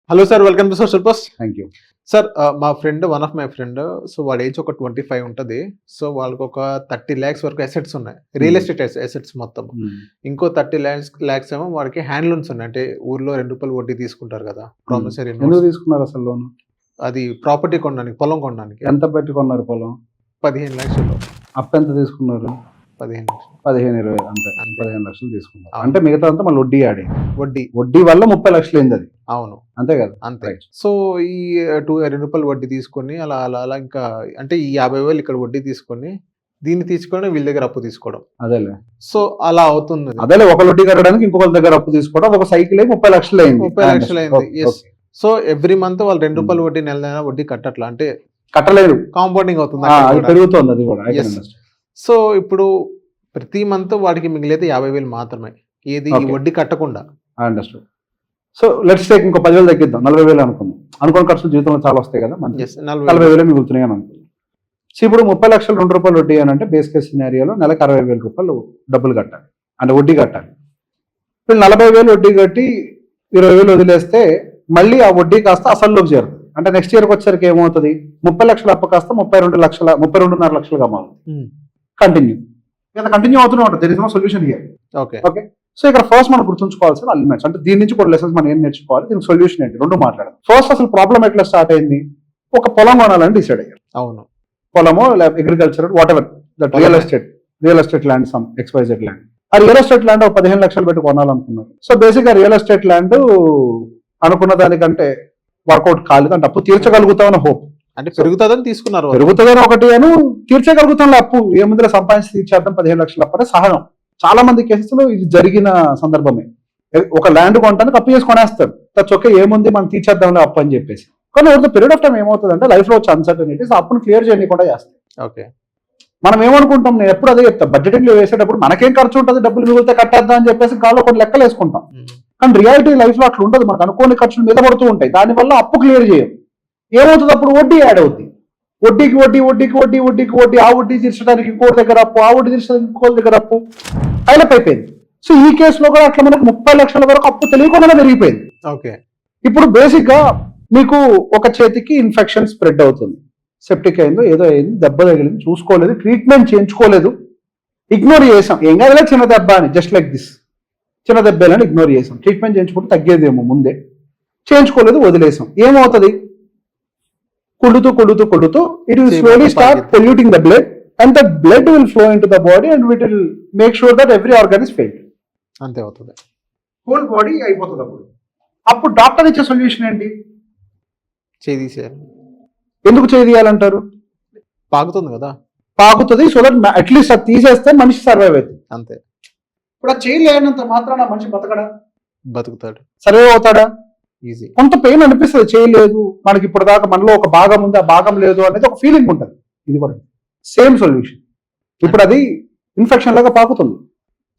Hello sir, welcome to social post. Thank you. Sir, మా friend, one of my friend, so వాడి age ఒక 25 ఉంటుంది. So వాళ్ళకి ఒక 30 lakhs వరకు అసెట్స్ ఉన్నాయి, రియల్ ఎస్టేట్ అసెట్స్ మొత్తం. ఇంకో 30 lakhs ఏమో వాడికి హ్యాండ్ లోన్స్ ఉన్నాయి, అంటే ఊర్లో ₹2 వడ్డీ తీసుకుంటారు కదా, ప్రామిసరీ ఎందుకు నోట్స్. తీసుకున్నారు అసలు లోన్? అది ప్రాపర్టీ కొనడానికి, పొలం కొనడానికి. ఎంత పెట్టి కొన్నారు పొలం? 15 లక్షలు. అప్పు ఎంత తీసుకున్నారు? 15 లక్షలు 15-20 అంతే. అంతే. 15 లక్షలు తీసుకున్నారు. అవును. అంటే మిగతా అంతా మళ్ళీ వడ్డీ ఆడి, వడ్డీ. వడ్డీ వల్ల 30 లక్షలు అయింది అది. అవును, అంతే కదా? అంతే. Right. సో ఈ ₹2 వడ్డీ తీసుకొని అలా అలా అలా ఇంకా అంటే ఈ 50,000 ఇక్కడ వడ్డీ తీసుకొని దీన్ని తీసుకొని వీళ్ళ దగ్గర అప్పు తీసుకోవడం. అదేలే సో అలా అవుతుంది. అదేలే, ఒక వడ్డీ కట్టడానికి ఇంకొకరి దగ్గర అప్పు తీసుకోవడం, ఒక సైకిల్ అయి 30 లక్షలు అయింది. 30 లక్షలు అయింది. Okay, yes. okay. So every month వాళ్ళు ₹2 వడ్డీ నెల వడ్డీ కట్టట్లా, అంటే కట్టలేదు, కాంపౌండింగ్ అవుతుంది అది అక్కడ కూడా. పెరుగుతోంది అది కూడా. I can Yes. understand. So ఇప్పుడు ప్రతి మంత్ వాడికి మిగిలేదు 50,000 మాత్రమే, ఏది ఈ Okay. వడ్డీ కట్టకుండా. I understood. So let's take ఇంకో 10,000 తగ్గిద్దాం, 40,000 అనుకుందాం. అనుకోని ఖర్చులు జీవితంలో చాలా వస్తాయి కదా మనకి. Yes, 40,000. 40,000 మిగులుతున్నాయి అని అనుకుందాం. సో ఇప్పుడు 30 లక్షలు ₹2 వడ్డీ అని అంటే బేస్ కేస్ సినారియోలో నెలకు ₹60,000 డబ్బులు కట్టాలి, అంటే వడ్డీ కట్టాలి. ఇప్పుడు 40,000 వడ్డీ కట్టి 20,000 వదిలేస్తే మళ్ళీ ఆ వడ్డీ కాస్త అసల్లోకి చేరుతుంది. అంటే నెక్స్ట్ ఇయర్కి వచ్చేసరికి ఏమవుతుంది? 30 లక్షల అప్పు కాస్త 32.5 లక్షలుగా మారుతుంది. కంటిన్యూ కంటిన్యూ అవుతూనే ఉంటుంది. There is no solution here. Okay. Okay. So ఇక్కడ ఫస్ట్ మనం గుర్తుంచుకోవాల్సిన అలిమెంట్స్, అంటే దీని నుంచి కొన్ని లెసన్స్ మనం ఏం నేర్చుకోవాలి, దీనికి సొల్యూషన్ ఏంటి, రెండు మాట్లాడాలి. ఫస్ట్ అసలు ప్రాబ్లం ఎట్లా స్టార్ట్ అయింది? ఒక పొలం కొనాలని డిసైడ్ అయ్యారు. అవును. పొలమో లేదా agriculture what ever that, real estate land, some XYZ land. ఆ రియల్ ఎస్టేట్ ల్యాండ్ ఒక 15 లక్షలు పెట్టి కొనాలనుకున్నారు. సో బేసిక్ గా రియల్ ఎస్టేట్ ల్యాండ్ అనుకున్న దానికంటే వర్కౌట్ కాలేదు, అంటే అప్పు తీర్చగలుగుతామని హోప్. అంటే పెరుగుతుందని తీసుకున్నారు వాళ్ళు. పెరుగుతుందని ఒకటి అను, తీర్చగలుగుతాం అప్పు, ఏముందిలో సంపాదించి తీర్చేద్దాం 15 లక్షలు అప్పనే సహనం. చాలా మంది కేసెస్లో ఇది జరిగిన సందర్భమే. ఒక ల్యాండ్ కొనడానికి అప్పు చేసి కొనేస్తారు, దట్స్ ఓకే, ఏముంది మనం తీర్చేద్దాంలే అప్పు అని చెప్పేసి. కానీ over the period of time ఏమవుతుంది అంటే లైఫ్ లో వచ్చే అన్సర్టనిటీస్ అప్పును క్లియర్ చేయకుండా చేస్తాయి. ఓకే. మనం ఏమనుకుంటాం, నేను ఎప్పుడు అదే చెప్తా, బడ్జెటింగ్ లో వేసేటప్పుడు మనకేం ఖర్చు ఉంటుంది, డబ్బులు మిగిలితే కట్టేద్దాం అని చెప్పేసి గాల్లో కొన్ని లెక్కలు వేసుకుంటాం. కానీ రియాలిటీ లైఫ్ లో అట్లా ఉండదు, మనకు అనుకోని ఖర్చులు మీద పడుతూ ఉంటాయి, దానివల్ల అప్పు క్లియర్ చేయం. ఏమవుతుంది అప్పుడు? వడ్డీ యాడ్ అవుతుంది. వడ్డీకి వడ్డీ, వడ్డీకి వడ్డీ, వడ్డీకి వడ్డీ, ఆ వడ్డీ తీర్చడానికి ఇంకోటి దగ్గర అప్పు, ఆ వడ్డీ తీర్చడానికి ఇంకోటి దగ్గర అప్పు, పైలప్ అయిపోయింది. సో ఈ కేసులో కూడా అట్లా మనకు 30 లక్షల వరకు అప్పు తెలియకుండా పెరిగిపోయింది. ఓకే. ఇప్పుడు బేసిక్ గా మీకు ఒక చేతికి ఇన్ఫెక్షన్ స్ప్రెడ్ అవుతుంది, సెప్టిక్ అయిందో ఏదో అయింది, దెబ్బ తగిలింది, చూసుకోలేదు, ట్రీట్మెంట్ చేయించుకోలేదు, ఇగ్నోర్ చేసాం, ఏం కాదులే చిన్న దెబ్బ అని, జస్ట్ లైక్ దిస్, చిన్న దెబ్బలని ఇగ్నోర్ చేసాం. ట్రీట్మెంట్ చేయించుకుంటే తగ్గేదేమో ముందే, చేయించుకోలేదు, వదిలేసాం. ఏమవుతుంది? కొడుతూ కొడుతూ కొడుతూ it will slowly start polluting the blood, and the blood will flow in to the body, and it will make sure that every organ is failed. అంతే అవుతుంది. హోల్ బాడీ అయిపోతుంది. అప్పుడు డాక్టర్ ఇచ్చే సొల్యూషన్ ఏంటి? చేసేయాలి. ఎందుకు చేయాలంటారు? పాకుతుంది కదా, పాకుతుంది, సో దట్ అట్లీస్ట్ అది తీసేస్తే మనిషి సర్వైవ్ అవుతుంది. అంతే. ఇప్పుడు అది చేయలేనంత మాత్రాన మనిషి బతకడా? బతుకుతాడు. సర్వైవ్ అవుతాడా? ఈజీ. కొంత పెయిన్ అనిపిస్తుంది, చేయలేదు, మనకి ఇప్పుడు దాకా మనలో ఒక భాగం ఉంది, ఆ భాగం లేదు అనేది ఒక ఫీలింగ్ ఉంటుంది. ఇది కూడా సేమ్ సొల్యూషన్. ఇప్పుడు అది ఇన్ఫెక్షన్ లాగా పాకుతుంది,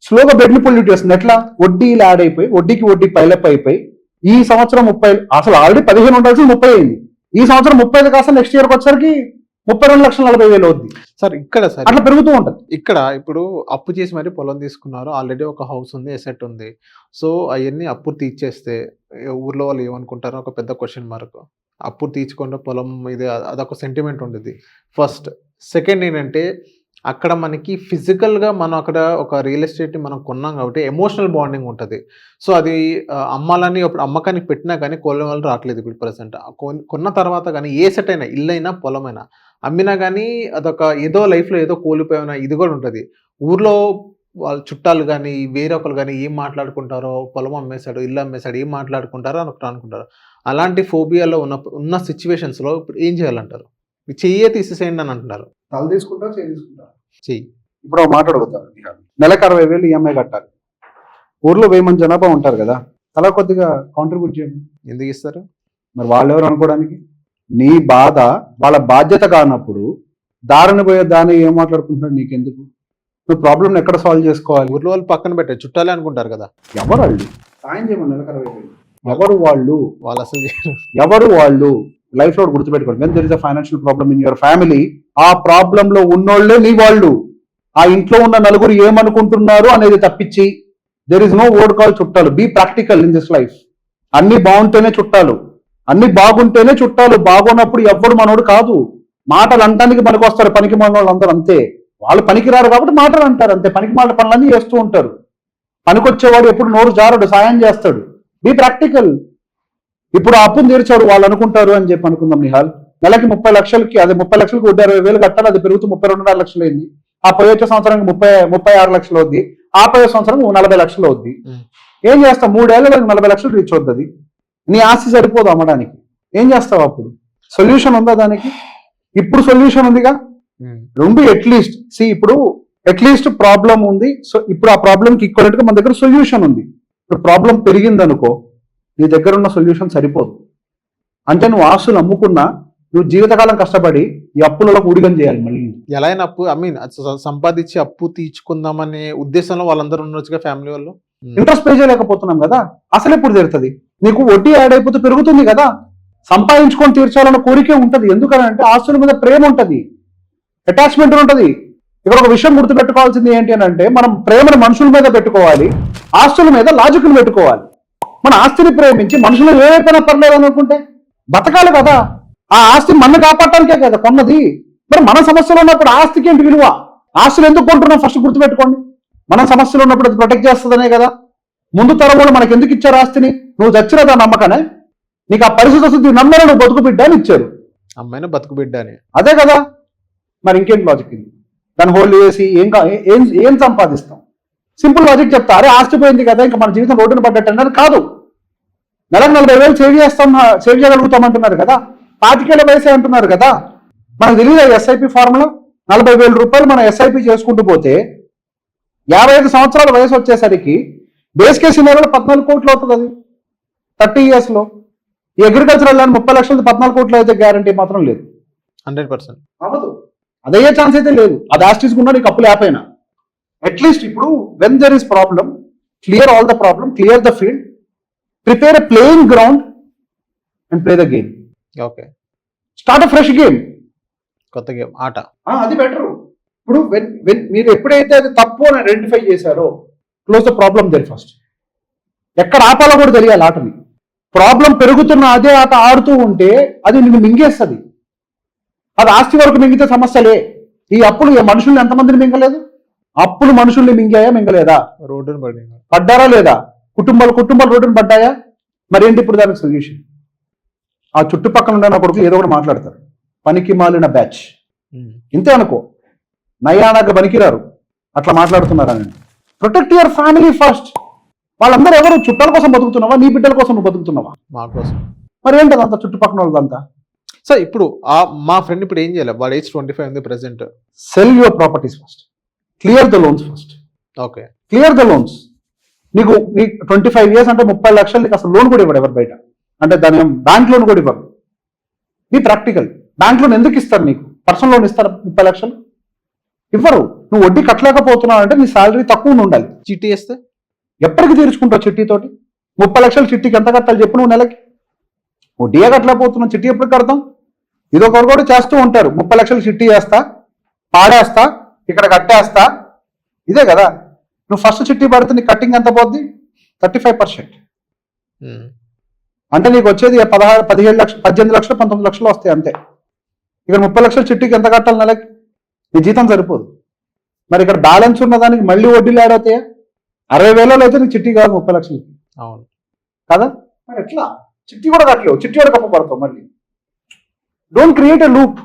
స్లోగా బ్లడ్ ని పొల్యూట్ చేస్తుంది. ఎట్లా? వడ్డీలు యాడ్ అయిపోయి, వడ్డీకి వడ్డీ పైలప్ అయిపోయి, ఈ సంవత్సరం 30, అసలు ఆల్రెడీ 15 ఉండాల్సి 30 అయింది, ఈ సంవత్సరం 30 కాస్త నెక్స్ట్ ఇయర్కి వచ్చరికి 32,40,000 అవుద్ది. సార్ ఇక్కడ సార్ అట్లా పెరుగుతూ ఉంటుంది. ఇక్కడ ఇప్పుడు అప్పు చేసి మరి పొలం తీసుకున్నారు, ఆల్రెడీ ఒక హౌస్ ఉంది, ఎసెట్ ఉంది. సో అవన్నీ అప్పు తీర్చేస్తే ఊర్లో వాళ్ళు ఏమనుకుంటారో ఒక పెద్ద క్వశ్చన్ మార్క్. అప్పు తీర్చుకుంటే పొలం ఇది అదొక సెంటిమెంట్ ఉండేది ఫస్ట్. సెకండ్ ఏంటంటే అక్కడ మనకి ఫిజికల్గా మనం అక్కడ ఒక రియల్ ఎస్టేట్ని మనం కొన్నాం కాబట్టి ఎమోషనల్ బాండింగ్ ఉంటుంది. సో అది అమ్మాలని ఇప్పుడు అమ్మకానికి పెట్టినా కానీ కొనే వాళ్ళు రావట్లేదు ఇప్పుడు ప్రెసెంట్. కొన్న తర్వాత కానీ ఏ సెట్ అయినా, ఇల్లు అయినా పొలమైనా అమ్మినా కానీ అదొక ఏదో లైఫ్లో ఏదో కోల్పోయినా ఇది కూడా ఉంటుంది. ఊర్లో వాళ్ళ చుట్టాలు కానీ వేరొకరు కానీ ఏం మాట్లాడుకుంటారో, పొలం అమ్మేశాడు, ఇల్లు అమ్మేశాడు, ఏం మాట్లాడుకుంటారో అని ఒకటి అనుకుంటారు. అలాంటి ఫోబియాలో ఉన్న సిచ్యువేషన్స్లో ఇప్పుడు ఏం చేయాలంటారు? చెయ్యే తీసేసేయండి అని అంటున్నారు. తల తీసుకుంటా, చేయి తీసుకుంటా, చెయ్యి. ఇప్పుడు మాట్లాడుకుంటారు, నెలకు 60,000 EMI కట్టాలి. ఊర్లో 1000 మంది జనాభా ఉంటారు కదా, అలా కొద్దిగా కాంట్రిబ్యూట్ చేయండి. ఎందుకు ఇస్తారు మరి వాళ్ళు ఎవరు అనుకోవడానికి? నీ బాధ వాళ్ళ బాధ్యత కానప్పుడు దారిని పోయే దాన్ని ఏం మాట్లాడుకుంటున్నాడు నీకెందుకు? నువ్వు ప్రాబ్లమ్ ఎక్కడ సాల్వ్ చేసుకోవాలి? ఊర్లో వాళ్ళు పక్కన పెట్టారు, చుట్టాలే అనుకుంటారు కదా. ఎవరు వాళ్ళు? సాయం చేయమని నెలకు 60,000. ఎవరు వాళ్ళు? వాళ్ళు అసలు ఎవరు వాళ్ళు? లైఫ్ లో గుర్తుపెట్టుకోండి, when there is a financial problem in your family, ఆ ప్రాబ్లం లో ఉన్నోళ్లే నీ వాళ్ళు. ఆ ఇంట్లో ఉన్న నలుగురు ఏమనుకుంటున్నారు అనేది తప్పించి there is no word call చుట్టాలు. Be practical in this life. అన్ని బాగుంటేనే చుట్టాలు, అన్ని బాగుంటేనే చుట్టాలు, బాగున్నప్పుడు ఎవ్వడు మనోడు కాదు. మాటలు అంటానికి పనికి వస్తారు పనికి మన వాళ్ళు అందరూ అంతే. వాళ్ళు పనికిరారు కాబట్టి మాటలు అంటారు అంతే. పనికి మాట పనులన్నీ చేస్తూ ఉంటారు. పనికొచ్చేవాడు ఎప్పుడు నోరు జారడు, సాయం చేస్తాడు. Be practical. ఇప్పుడు ఆ అప్పును తీర్చాడు వాళ్ళు అనుకుంటారు అని చెప్పి అనుకుందాం నిహాల్. నెలకి 30 లక్షలకి, అది 30 లక్షలకి 60,000 కట్టాలి, అది పెరుగుతూ 32.5 లక్షలు అయింది. ఆ పోయొచ్చే సంవత్సరానికి 36 లక్షలు అవుద్ది. ఆ పోయే సంవత్సరం 40 లక్షలు అవుద్ది. ఏం చేస్తావు? 3 ఏళ్ళలో 40 లక్షలు రీచ్ అవుతుంది. నీ ఆస్తి సరిపోదు అమ్మడానికి. ఏం చేస్తావు అప్పుడు? సొల్యూషన్ ఉందా దానికి? ఇప్పుడు సొల్యూషన్ ఉందిగా. రెండు అట్లీస్ట్ ఇప్పుడు అట్లీస్ట్ ప్రాబ్లం ఉంది. సో ఇప్పుడు ఆ ప్రాబ్లంకి ఈక్వలెంట్ గా మన దగ్గర సొల్యూషన్ ఉంది. ఇప్పుడు ప్రాబ్లం పెరిగింది అనుకో, నీ దగ్గర ఉన్న సొల్యూషన్ సరిపోదు. అంటే నువ్వు ఆస్తులు అమ్ముకున్నా నువ్వు జీవితకాలం కష్టపడి ఈ అప్పులలో ఊడిగం చేయాలి మళ్ళీ. ఎలా అయినా అప్పు సంపాదించి అప్పు తీర్చుకుందామనే ఉద్దేశంలో వాళ్ళందరూ ఉండొచ్చుగా ఫ్యామిలీ వాళ్ళు. ఇంట్రెస్ట్ పే చేయలేకపోతున్నాం కదా, అసలు ఎప్పుడు తీరుతుంది? నీకు వడ్డీ యాడ్ అయిపోతే పెరుగుతుంది కదా. సంపాదించుకొని తీర్చాలన్న కోరికే ఉంటది. ఎందుకనంటే ఆస్తుల మీద ప్రేమ ఉంటది, అటాచ్మెంట్ ఉంటది. ఇక్కడ ఒక విషయం గుర్తుపెట్టుకోవాల్సింది ఏంటి అని అంటే, మనం ప్రేమను మనుషుల మీద పెట్టుకోవాలి, ఆస్తుల మీద లాజిక్ను పెట్టుకోవాలి. మన ఆస్తిని ప్రేమించి మనుషులు ఏవైపోయినా పర్లేదు అనుకుంటే బతకాలి కదా. ఆ ఆస్తి మన కాపాడటానికే కదా కొన్నది. మరి మన సమస్యలు ఉన్నప్పుడు ఆస్తికి ఏంటి విలువ? ఆస్తులు ఎందుకు కొంటున్నాం ఫస్ట్ గుర్తుపెట్టుకోండి. మన సమస్యలు ఉన్నప్పుడు అది ప్రొటెక్ట్ చేస్తుందనే కదా. ముందు తరం మనకు ఎందుకు ఇచ్చారు ఆస్తిని? నువ్వు చచ్చినదా నమ్మకనే. నీకు ఆ పరిస్థితి వస్తుంది, నమ్మని నువ్వు బతుకు బిడ్డ అని ఇచ్చారు. అమ్మాయిని బతుకు బిడ్డ అని. అదే కదా. మరి ఇంకేం లాజిక్ ఇది? దాన్ని హోల్డ్ చేసి ఏం సంపాదిస్తాం? సింపుల్ లాజిక్ చెప్తా. అరే ఆస్తి పోయింది కదా, ఇంకా మన జీవితం రోడ్డున పడ్డట్టు అని కాదు. నెలకు 40,000 సేవ్ చేయగలుగుతామంటున్నారు కదా. 25 వయసే అంటున్నారు కదా. మనకు తెలియదు ఎస్ఐపి ఫార్ములా. 40,000 రూపాయలు మనం ఎస్ఐపి చేసుకుంటూ పోతే 55 సంవత్సరాల వయసు వచ్చేసరికి బేస్ కేసు సినారియోలో 14 కోట్లు అవుతుంది. అది 30 years లో. ఈ అగ్రికల్చరల్ ల్యాండ్ 30 లక్షలు 14 కోట్లు అయితే గ్యారంటీ మాత్రం లేదు. 100% అవ్వదు. అదయ్యే ఛాన్స్ అయితే లేదు. అది ఆస్టిస్కున్నా నీకు అప్పులు లేకపోయినా. అట్లీస్ట్ ఇప్పుడు when there is problem, clear all the problem, clear the field, prepare a playing ground and play the game. Okay, start a fresh game. కొత్త గేమ్ ఆట. అది బెటర్. ఇప్పుడు మీరు ఎప్పుడైతే అది తప్పు అని ఐడెంటిఫై చేశారో, close the problem there first. ఎక్కడ ఆపాలో కూడా తెలియాలి ఆటని. ప్రాబ్లం పెరుగుతున్న అదే ఆట ఆడుతూ ఉంటే అది నిన్ను మింగేస్తుంది. అది ఆస్తి వరకు మింగితే సమస్యలే. ఈ అప్పులు మనుషుల్ని ఎంతమందిని మింగలేదు? అప్పులు మనుషుల్ని మింగాయా మింగలేదా? రోడ్డును పడ్డారా లేదా? కుటుంబాలు రోడ్డును పడ్డాయా? మరేంటి ఇప్పుడు దానికి సొల్యూషన్? ఆ చుట్టుపక్కల ఉన్న కొడుకు ఏదో ఒకటి మాట్లాడతారు. పనికి మాలిన బ్యాచ్ ఇంతే అనుకో. నయానగా పనికిరారు అట్లా మాట్లాడుతున్నారని. Protect your family first. వాళ్ళందరూ ఎవరు? చుట్టాల కోసం బతుకుతున్నావా? నీ బిడ్డల కోసం నువ్వు బతుకుతున్నావా? మా కోసం. మరి ఏంటి అదంతా చుట్టుపక్కల వాళ్ళదంతా? సార్ ఇప్పుడు మా ఫ్రెండ్ ఇప్పుడు ఏం చేయాలి? వాడు ఏజ్ 25 ఉంది present. Cell your properties first, clear the loans first. Okay, clear the loans. నీకు 25 years అంటే 30 లక్షలు నీకు అసలు లోన్ కూడా ఇవ్వడు ఎవరు బయట. అంటే దాని బ్యాంక్ లోన్ కూడా ఇవ్వరు. నీ ప్రాక్టికల్. బ్యాంక్ లోన్ ఎందుకు ఇస్తారు నీకు? పర్సనల్ లోన్ ఇస్తారు 30 లక్షలు? ఇవ్వరు. నువ్వు వడ్డీ కట్టలేకపోతున్నావు అంటే నీ శాలరీ తక్కువ ఉండాలి. చిట్టి వేస్తే ఎప్పటికి తీర్చుకుంటావు చిట్టీతోటి? 30 లక్షలు చిట్టీకి ఎంత కట్టాలి చెప్పు నువ్వు నెలకి? వడ్డీయే కట్టలేకపోతున్నావు, చిట్టి ఎప్పుడు కడతాం? ఇదొకరు కూడా చేస్తూ ఉంటారు. 30 లక్షలు చిట్టి వేస్తా, పాడేస్తా, ఇక్కడ కట్టేస్తా. ఇదే కదా. నువ్వు ఫస్ట్ చిట్టి పడితే నీ కట్టింగ్ ఎంత పోద్ది? 35%. అంటే నీకు వచ్చేది 17 లక్షలు, 18 లక్షలు, 19 లక్షలు వస్తాయి అంతే. ఇక్కడ 30 లక్షలు చిట్టికి ఎంత కట్టాలి నెలకి? నీ జీతం సరిపోదు. మరి ఇక్కడ బ్యాలెన్స్ ఉన్న దానికి మళ్ళీ వడ్డీలు యాడ్ అవుతాయా? 60,000 అయితే నీకు చిట్టి కాదు 30 లక్షలు. అవును కదా. మరి ఎట్లా? చిట్టి కూడా కట్టలేవు, చిట్టి కూడా కప్పబడతావు మళ్ళీ. Don't create a loop,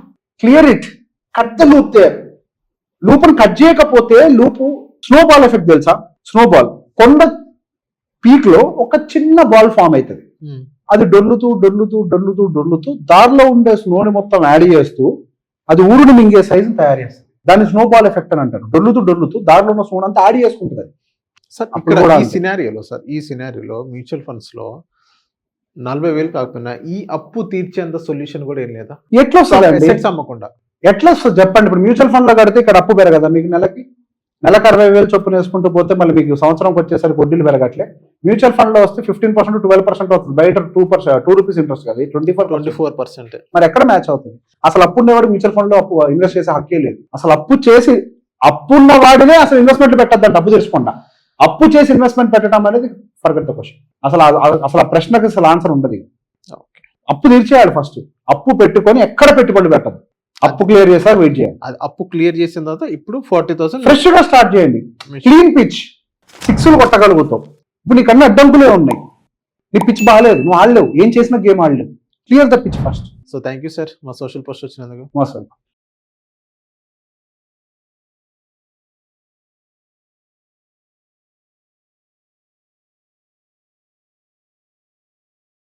clear it, cut the loop there. లూప్ని కట్ చేయకపోతే లూపు స్నోబాల్ ఎఫెక్ట్ తెలుసా? స్నోబాల్ కొండ పీక్ లో ఒక చిన్న బాల్ ఫామ్ అవుతుంది. అది డొల్లుతూ డొల్లుతూ డొల్లుతూ డొల్లుతూ దారిలో ఉండే స్నోని మొత్తం యాడ్ చేస్తూ అది ఊరుని మింగే సైజుని తయారు చేస్తుంది. దాన్ని స్నోబాల్ ఎఫెక్ట్ అని అంటారు. డొల్లుతూ డొల్లుతూ దారిలో ఉన్న స్నో అంతా యాడ్ చేసుకుంటుంది. సార్ ఈ సినారియోలో మ్యూచువల్ ఫండ్స్ లో 40,000 కాకపోయినా ఈ అప్పు తీర్చేంత సొల్యూషన్ కూడా ఏం లేదా? ఎట్లా వస్తుంది? అమ్మకుండా ఎట్లా వస్తుంది చెప్పండి. ఇప్పుడు మ్యూచువల్ ఫండ్ లో కడితే ఇక్కడ అప్పు పెరగదా మీకు? నెలకి 60,000 చొప్పున వేసుకుంటూ పోతే మళ్ళీ మీకు సంవత్సరంకి వచ్చేసరికి వడ్డీలు పెరగట్లే. మ్యూచువల్ ఫండ్ లో వస్తే 15% 12% అవుతుంది. బయట 2 రూపీస్ ఇంట్రెస్ట్ కదా, 24%. మరి ఎక్కడ మ్యాచ్ అవుతుంది? అసలు అప్పున్నవాడు మ్యూచువల్ ఫండ్ లో ఇన్వెస్ట్ చేసే హక్కే లేదు. అసలు అప్పున్న వాడినే అసలు ఇన్వెస్ట్మెంట్ పెట్టద్దంట. అప్పు చేసుకుంటా అప్పు చేసి ఇన్వెస్ట్మెంట్ పెట్టడం అనేది ఫర్గెట్ ద క్వశ్చన్. అసలు ఆ ప్రశ్నకి అసలు ఆన్సర్ ఉండదు. అప్పు తీర్చేయాలి ఫస్ట్. అప్పు పెట్టుకొని ఎక్కడ పెట్టుబడి పెట్టదు, అప్పు క్లియర్ చేసాక వెయిట్ చేయాలి. అది అప్పు క్లియర్ చేసిన తర్వాత ఇప్పుడు 40,000 ఫ్రెష్ గా స్టార్ట్ చేయండి. క్లీన్ పిచ్, సిక్స్లు కొట్టగలుగుతావు. ఇప్పుడు నీకన్నా అడ్డంకులే ఉన్నాయి, నీ పిచ్ బాగాలేదు, నువ్వు ఆడలేవు, ఏం చేసినా గేమ్ ఆడలేవు. Clear the pitch first. So thank you sir మా సోషల్ పోస్ట్ వచ్చినందుకు. మోసం.